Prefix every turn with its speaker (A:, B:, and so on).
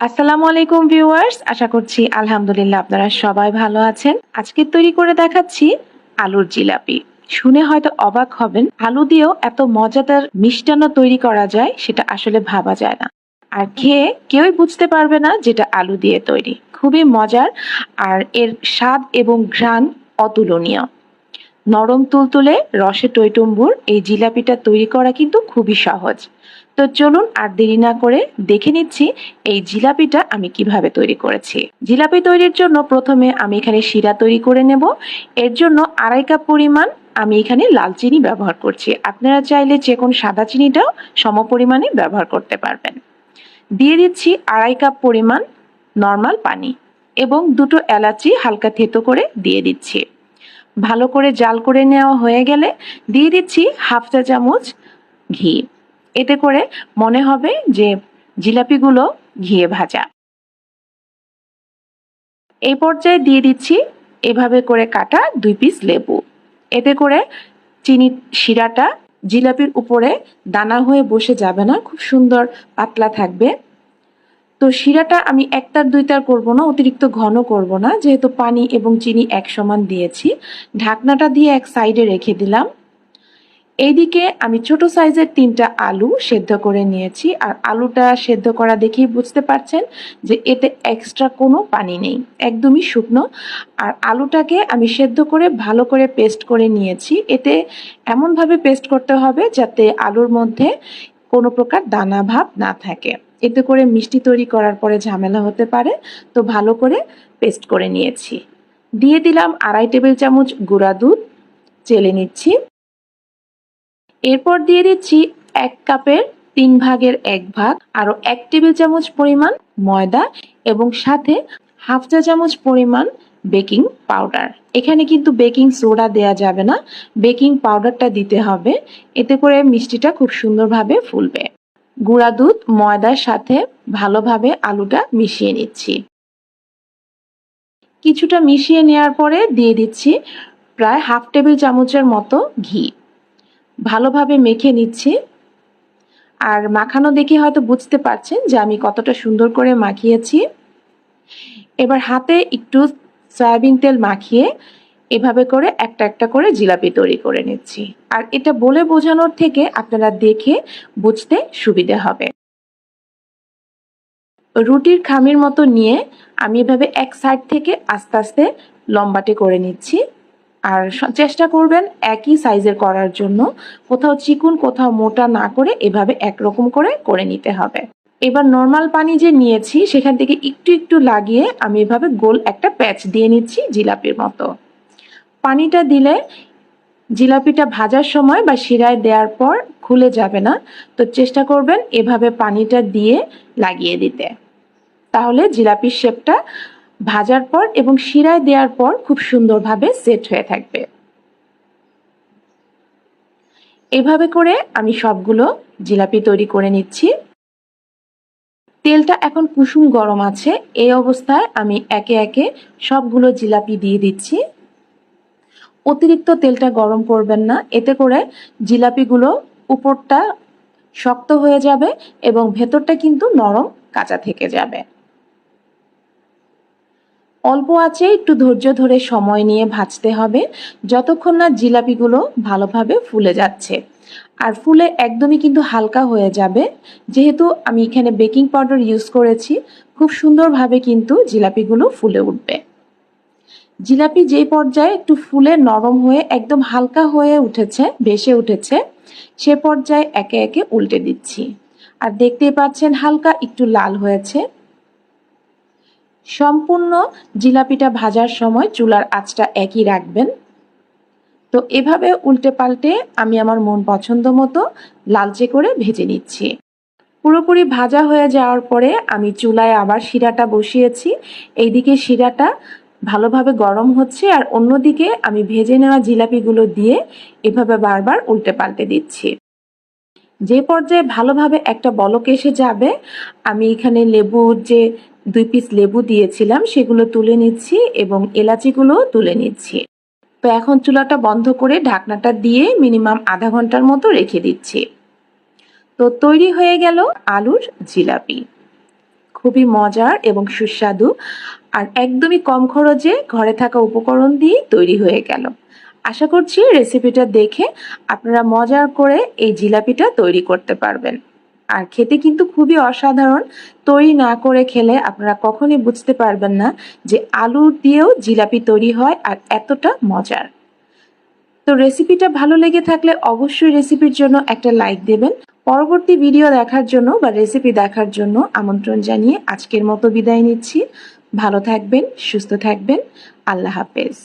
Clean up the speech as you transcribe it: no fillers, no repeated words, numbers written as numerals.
A: আসসালামু আলাইকুম ভিউয়ার্স, আশা করছি আলহামদুলিল্লাহ আপনারা সবাই ভালো আছেন। আজকে তৈরি করে দেখাচ্ছি আলুর জিলাপি। শুনে হয়তো অবাক হবেন, আলু দিয়েও এত মজাদার মিষ্টান্ন তৈরি করা যায় সেটা আসলে ভাবা যায় না। আর খেয়ে কেউই বুঝতে পারবে না যেটা আলু দিয়ে তৈরি। খুবই মজার, আর এর স্বাদ এবং ঘ্রাণ অতুলনীয়। নরম তুলতুলে রসে টইটুম্বুর এই জিলাপিটা তৈরি করা কিন্তু খুবই সহজ। তো চলুন আর দেরি না করে দেখে নিচ্ছি এই জিলাপিটা আমি কিভাবে তৈরি করেছি। জিলাপি তৈরির জন্য প্রথমে আমি এখানে শিরা তৈরি করে নেব। এর জন্য 2.5 কাপ পরিমাণ আমি এখানে লাল চিনি ব্যবহার করছি। আপনারা চাইলে যে কোনো সাদা চিনিটাও সম পরিমাণে ব্যবহার করতে পারবেন। দিয়ে দিচ্ছি 2.5 কাপ পরিমাণ নর্মাল পানি এবং 2টো এলাচি হালকা থেতো করে দিয়ে দিচ্ছি। ভালো করে জাল করে নেওয়া হয়ে গেলে দিয়ে দিচ্ছি 1/2 চা চামচ ঘি। এতে করে মনে হবে যে জিলাপিগুলো ঘিয়ে ভাজা। এই পর্যায়ে দিয়ে দিচ্ছি এভাবে করে কাটা 2 পিস লেবু। এতে করে চিনি শিরাটা জিলাপির উপরে দানা হয়ে বসে যাবে না, খুব সুন্দর পাতলা থাকবে। তো শিরাটা আমি একতার দুইতার করব না, অতিরিক্ত ঘন করব না, যেহেতু পানি এবং চিনি এক সমান দিয়েছি। ঢাকনাটা দিয়ে এক সাইডে রেখে দিলাম। এইদিকে আমি ছোট সাইজের 3টা আলু সেদ্ধ করে নিয়েছি। আর আলুটা সেদ্ধ করা দেখেই বুঝতে পারছেন যে এতে এক্সট্রা কোনো পানি নেই, একদমই শুকনো। আর আলুটাকে আমি সেদ্ধ করে ভালো করে পেস্ট করে নিয়েছি। এতে এমনভাবে পেস্ট করতে হবে যাতে আলুর মধ্যে কোনো প্রকার দানা ভাব না থাকে। এতে করে মিষ্টি তৈরি করার পরে ঝামেলা হতে পারে। তো ভালো করে পেস্ট করে নিয়েছি। দিয়ে দিলাম 2.5 টেবিল চামচ গুঁড়া দুধ, চেলে নিচ্ছি। এরপর দিয়ে দিচ্ছি 1 কাপের 3 ভাগের 1 ভাগ আরো 1 টেবিল চামচ পরিমাণ ময়দা এবং সাথে 1/2 চা চামচ পরিমাণ বেকিং পাউডার। এখানে কিন্তু বেকিং সোডা দেয়া যাবে না, বেকিং পাউডারটা দিতে হবে। এতে করে মিষ্টিটা খুব সুন্দরভাবে ফুলবে। গুঁড়া দুধ ময়দার সাথে ভালোভাবে আলুটা মিশিয়ে নিচ্ছি। কিছুটা মিশিয়ে নেওয়ার পরে দিয়ে দিচ্ছি প্রায় 1/2 টেবিল চামচের মতো ঘি। ভালোভাবে মেখে নিচ্ছি। আর মাখানো দেখে হয়তো বুঝতে পারছেন যে আমি কতটা সুন্দর করে মাখিয়েছি। এবার হাতে একটু সয়াবিন তেল মাখিয়ে এভাবে করে একটা একটা করে জিলাপি তৈরি করে নিচ্ছি। আর এটা বলে বোঝানোর থেকে আপনারা দেখে বুঝতে সুবিধা হবে। রুটির খামির মতো নিয়ে আমি এভাবে এক সাইড থেকে আস্তে আস্তে লম্বাটে করে নিচ্ছি। আর চেষ্টা করবেন একই সাইজের করার জন্য, কোথাও চিকন কোথাও মোটা না করে এভাবে একরকম করে করে নিতে হবে। এবার নর্মাল পানি যে নিয়েছি সেখান থেকে একটু একটু লাগিয়ে আমি এভাবে গোল একটা প্যাচ দিয়ে নিচ্ছি জিলাপির মতো। পানিটা দিলে জিলাপিটা ভাজার সময় বা শিরায় দেওয়ার পর খুলে যাবে না। তো চেষ্টা করবেন এভাবে পানিটা দিয়ে লাগিয়ে দিতে, তাহলে জিলাপির শেপটা ভাজার পর এবং শিরায় দেওয়ার পর খুব সুন্দরভাবে সেট হয়ে থাকবে। এভাবে করে আমি সবগুলো জিলাপি তৈরি করে নিচ্ছি। তেলটা এখন কুসুম গরম আছে। এই অবস্থায় আমি একে একে সবগুলো জিলাপি দিয়ে দিচ্ছি। অতিরিক্ত তেলটা গরম করবেন না, এতে করে জিলাপিগুলো উপরটা শক্ত হয়ে যাবে এবং ভেতরটা কিন্তু নরম কাঁচা থেকে যাবে। অল্প আঁচে একটু ধৈর্য ধরে সময় নিয়ে ভাজতে হবে, যতক্ষণ না জিলাপিগুলো ভালোভাবে ফুলে যাচ্ছে। আর ফুলে একদমই কিন্তু হালকা হয়ে যাবে। যেহেতু আমি এখানে বেকিং পাউডার ইউজ করেছি, খুব সুন্দরভাবে কিন্তু জিলাপিগুলো ফুলে উঠবে। জিলাপি যেই পর্যায়ে একটু ফুলে নরম হয়ে একদম হালকা হয়ে উঠেছে, ভেসে উঠেছে, সে পর্যায়ে একে একে উল্টে দিচ্ছি। আর দেখতেই পাচ্ছেন হালকা একটু লাল হয়েছে। সম্পূর্ণ জিলাপিটা ভাজার সময় চুলার আঁচটা একই রাখবেন। তো এভাবে উল্টে পাল্টে আমি আমার মন পছন্দ মতো লালচে করে ভেজে নিচ্ছি। পুরোপুরি ভাজা হয়ে যাওয়ার পরে আমি চুলায় আবার শিরাটা বসিয়েছি। এইদিকে শিরাটা ভালোভাবে গরম হচ্ছে আর অন্যদিকে আমি ভেজে নেওয়া জিলাপিগুলো দিয়ে এভাবে বারবার উল্টে পাল্টে দিচ্ছি। যে পর্যায়ে ভালোভাবে একটা বলক এসে যাবে, আমি এখানে লেবুর যে 2 পিস লেবু দিয়েছিলাম সেগুলো তুলে নিচ্ছি এবং এলাচিগুলো তুলে নিচ্ছি। তো এখন চুলাটা বন্ধ করে ঢাকনাটা দিয়ে মিনিমাম আধা ঘন্টার মতো রেখে দিচ্ছি। তো তৈরি হয়ে গেল আলুর জিলাপি। খুবই মজার এবং সুস্বাদু আর একদমই কম খরচে ঘরে থাকা উপকরণ দিয়ে তৈরি হয়ে গেল। আশা করছি রেসিপিটা দেখে আপনারা মজার করে এই জিলাপিটা তৈরি করতে পারবেন। আর খেতে কিন্তু খুবই অসাধারণ। তৈরি না করে খেলে আপনারা কখনোই বুঝতে পারবেন না যে আলু দিয়েও জিলাপি তৈরি হয় আর এতটা মজার। তো রেসিপিটা ভালো লেগে থাকলে অবশ্যই রেসিপির জন্য একটা লাইক দেবেন। পরবর্তী ভিডিও দেখার জন্য বা রেসিপি দেখার জন্য আমন্ত্রণ জানিয়ে আজকের মতো বিদায় নিচ্ছি। ভালো থাকবেন, সুস্থ থাকবেন। আল্লাহ হাফেজ।